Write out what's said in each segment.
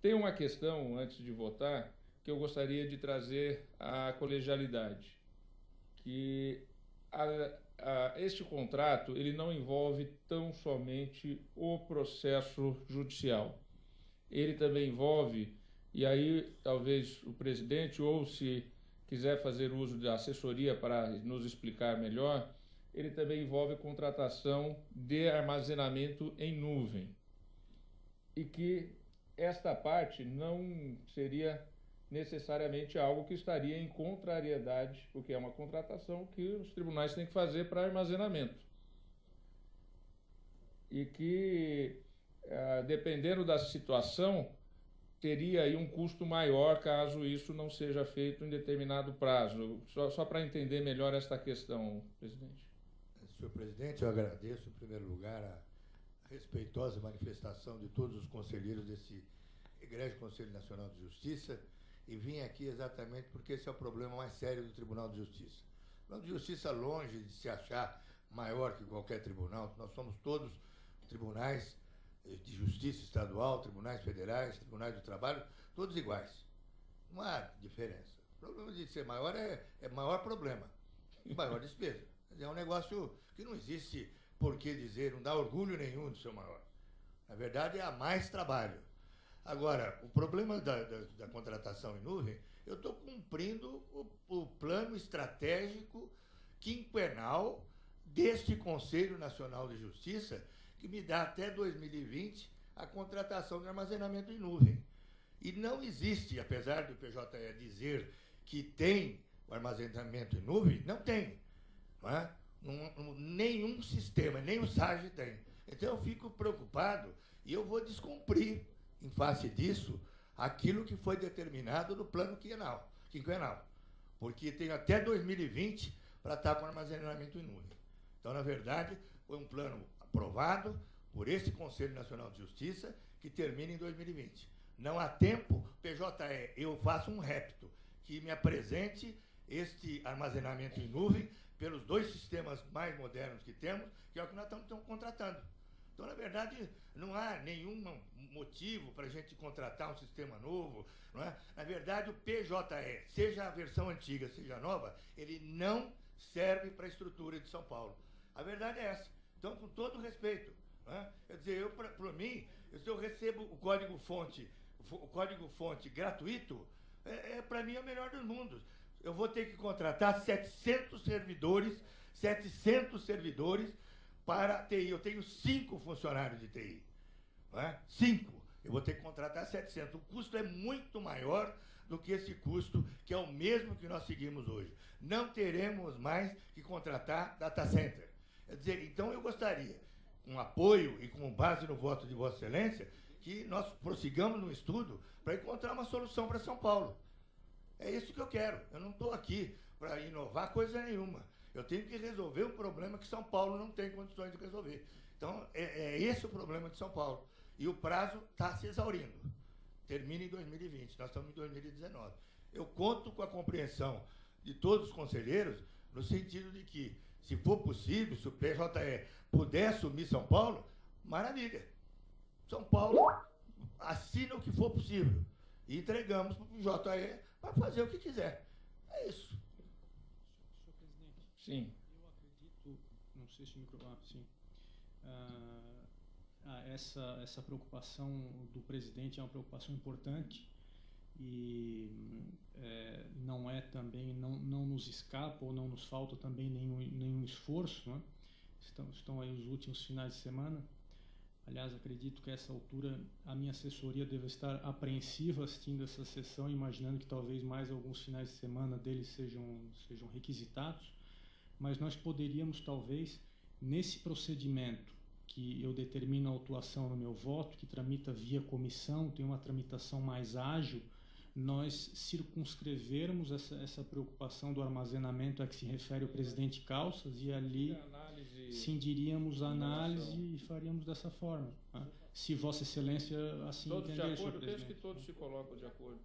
Tem uma questão, antes de votar, que eu gostaria de trazer à colegialidade, que este contrato ele não envolve tão somente o processo judicial. Ele também envolve, e aí talvez o presidente, ou se quiser fazer uso da assessoria para nos explicar melhor, ele também envolve contratação de armazenamento em nuvem. E que esta parte não seria necessariamente algo que estaria em contrariedade, porque é uma contratação que os tribunais têm que fazer para armazenamento. E que, dependendo da situação, teria aí um custo maior caso isso não seja feito em determinado prazo. Só para entender melhor esta questão, presidente. Senhor presidente, eu agradeço, em primeiro lugar, a respeitosa manifestação de todos os conselheiros desse egrégio Conselho Nacional de Justiça, e vim aqui exatamente porque esse é o problema mais sério do Tribunal de Justiça. O Tribunal de Justiça, longe de se achar maior que qualquer tribunal, nós somos todos tribunais de justiça estadual, tribunais federais, tribunais do trabalho, todos iguais. Não há diferença. O problema de ser maior é maior problema, maior despesa. É um negócio que não existe por que dizer, não dá orgulho nenhum de ser maior. Na verdade, é mais trabalho. Agora, o problema da contratação em nuvem, eu estou cumprindo o plano estratégico quinquenal deste Conselho Nacional de Justiça, que me dá até 2020 a contratação de armazenamento em nuvem. E não existe, apesar do PJE dizer que tem o armazenamento em nuvem, não tem. Não é? Nenhum sistema, nem o SAGE tem. Então eu fico preocupado e eu vou descumprir, em face disso, aquilo que foi determinado no plano quinquenal. Porque tem até 2020 para estar com armazenamento em nuvem. Então, na verdade, foi um plano aprovado por esse Conselho Nacional de Justiça que termina em 2020. Não há tempo, PJE, eu faço um repto, que me apresente este armazenamento em nuvem pelos dois sistemas mais modernos que temos, que é o que nós estamos contratando. Então, na verdade, não há nenhum motivo para a gente contratar um sistema novo. Não é? Na verdade, o PJE, seja a versão antiga, seja a nova, ele não serve para a estrutura de São Paulo. A verdade é essa. Então, com todo respeito, não é? Quer dizer, para mim, se eu recebo o código-fonte gratuito, para mim é o melhor dos mundos. Eu vou ter que contratar 700 servidores para TI. Eu tenho 5 funcionários de TI. Não é? 5. Eu vou ter que contratar 700. O custo é muito maior do que esse custo, que é o mesmo que nós seguimos hoje. Não teremos mais que contratar data center. Quer dizer, então eu gostaria, com apoio e com base no voto de Vossa Excelência, que nós prossigamos no estudo para encontrar uma solução para São Paulo. É isso que eu quero. Eu não estou aqui para inovar coisa nenhuma. Eu tenho que resolver um problema que São Paulo não tem condições de resolver. Então, é esse o problema de São Paulo. E o prazo está se exaurindo. Termina em 2020. Nós estamos em 2019. Eu conto com a compreensão de todos os conselheiros, no sentido de que, se for possível, se o PJE puder assumir São Paulo, maravilha. São Paulo assina o que for possível. E entregamos para o JE para fazer o que quiser. É isso. Senhor presidente. Sim. Eu acredito, não sei se o microfone... sim. Essa preocupação do presidente é uma preocupação importante e não é também, não nos escapa ou não nos falta também nenhum esforço, né? Estão aí os últimos finais de semana. Aliás, acredito que a essa altura a minha assessoria deve estar apreensiva assistindo essa sessão, imaginando que talvez mais alguns finais de semana deles sejam requisitados, mas nós poderíamos talvez, nesse procedimento que eu determino a autuação no meu voto, que tramita via comissão, tem uma tramitação mais ágil, nós circunscrevermos essa preocupação do armazenamento a que se refere o presidente Calças e ali cindiríamos a análise e faríamos dessa forma. Né? Se Vossa Excelência assim todos entender, de acordo, senhor eu penso presidente. que todos se colocam de acordo.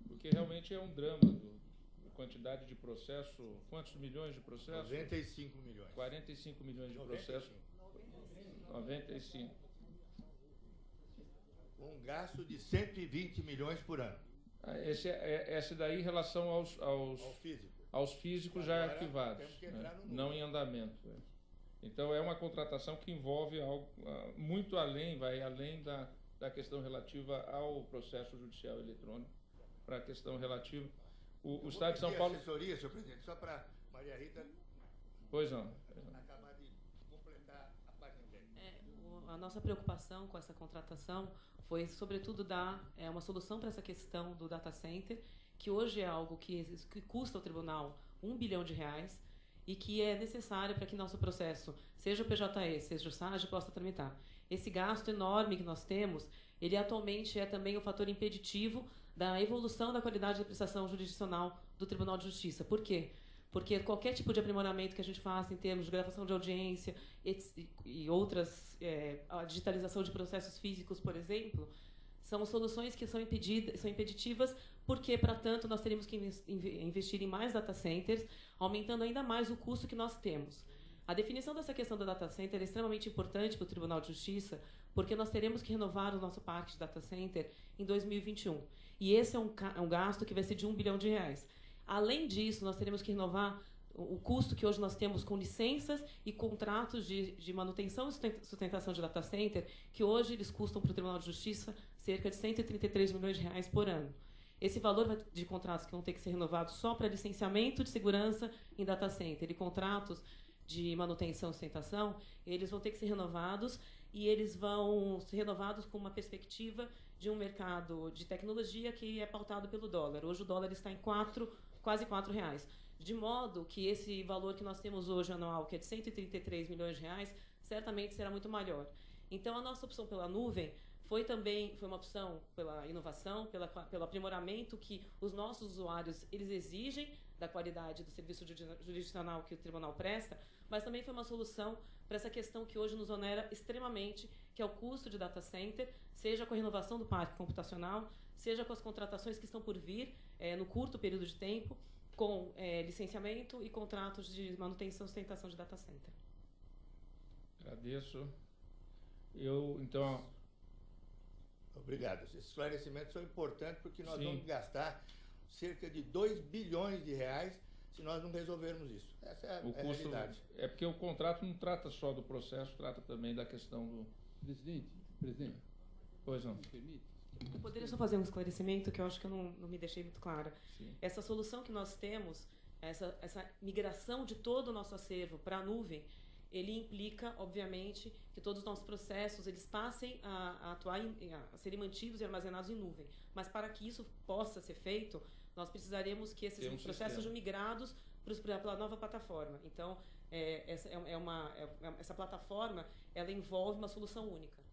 Porque realmente é um drama a quantidade de processo. Quantos milhões de processos? 95 milhões. 45 milhões de processos. 95. um gasto de 120 milhões por ano. Esse daí em relação aos físicos já Agora, arquivados, temos que entrar no número. não em andamento. Então é uma contratação que envolve algo muito além, vai além da questão relativa ao processo judicial eletrônico, para a questão relativa. O Estado de São Paulo... assessoria, senhor presidente, só para Maria Rita... Pois não. Acabar de completar a parte dele. A nossa preocupação com essa contratação foi, sobretudo, dar uma solução para essa questão do data center, que hoje é algo que custa ao tribunal R$1 bilhão e que é necessário para que nosso processo, seja o PJE, seja o SAGE, possa tramitar. Esse gasto enorme que nós temos, ele atualmente é também um fator impeditivo da evolução da qualidade da prestação jurisdicional do Tribunal de Justiça. Por quê? Porque qualquer tipo de aprimoramento que a gente faça em termos de gravação de audiência e outras, a digitalização de processos físicos, por exemplo, são soluções que são impeditivas, porque, para tanto, nós teríamos que investir em mais data centers, aumentando ainda mais o custo que nós temos. A definição dessa questão do data center é extremamente importante para o Tribunal de Justiça, porque nós teremos que renovar o nosso parque de data center em 2021. E esse é um gasto que vai ser de R$1 bilhão. Além disso, nós teremos que renovar o custo que hoje nós temos com licenças e contratos de manutenção e sustentação de data center, que hoje eles custam para o Tribunal de Justiça cerca de R$133 milhões por ano. Esse valor de contratos que vão ter que ser renovados só para licenciamento de segurança em data center e contratos de manutenção e sustentação, eles vão ter que ser renovados, e eles vão ser renovados com uma perspectiva de um mercado de tecnologia que é pautado pelo dólar. Hoje o dólar está em quase R$4, de modo que esse valor que nós temos hoje anual, que é de R$133 milhões, certamente será muito maior. Então, a nossa opção pela nuvem foi uma opção pela inovação, pelo aprimoramento que os nossos usuários eles exigem da qualidade do serviço jurisdicional que o tribunal presta, mas também foi uma solução para essa questão que hoje nos onera extremamente, que é o custo de data center, seja com a renovação do parque computacional, seja com as contratações que estão por vir no curto período de tempo, com licenciamento e contratos de manutenção e sustentação de data center. Agradeço. Então... Obrigado. Esses esclarecimentos são importantes porque nós vamos gastar cerca de R$2 bilhões se nós não resolvermos isso. Essa é a realidade. É porque o contrato não trata só do processo, trata também da questão do... Presidente. Pois não. Me permite? Eu poderia só fazer um esclarecimento que eu acho que eu não me deixei muito clara. Sim. Essa solução que nós temos, essa migração de todo o nosso acervo para a nuvem, ele implica, obviamente, que todos os nossos processos eles passem a serem mantidos e armazenados em nuvem. Mas para que isso possa ser feito, nós precisaremos que esses processos sejam migrados pela nova plataforma. Então, essa plataforma ela envolve uma solução única.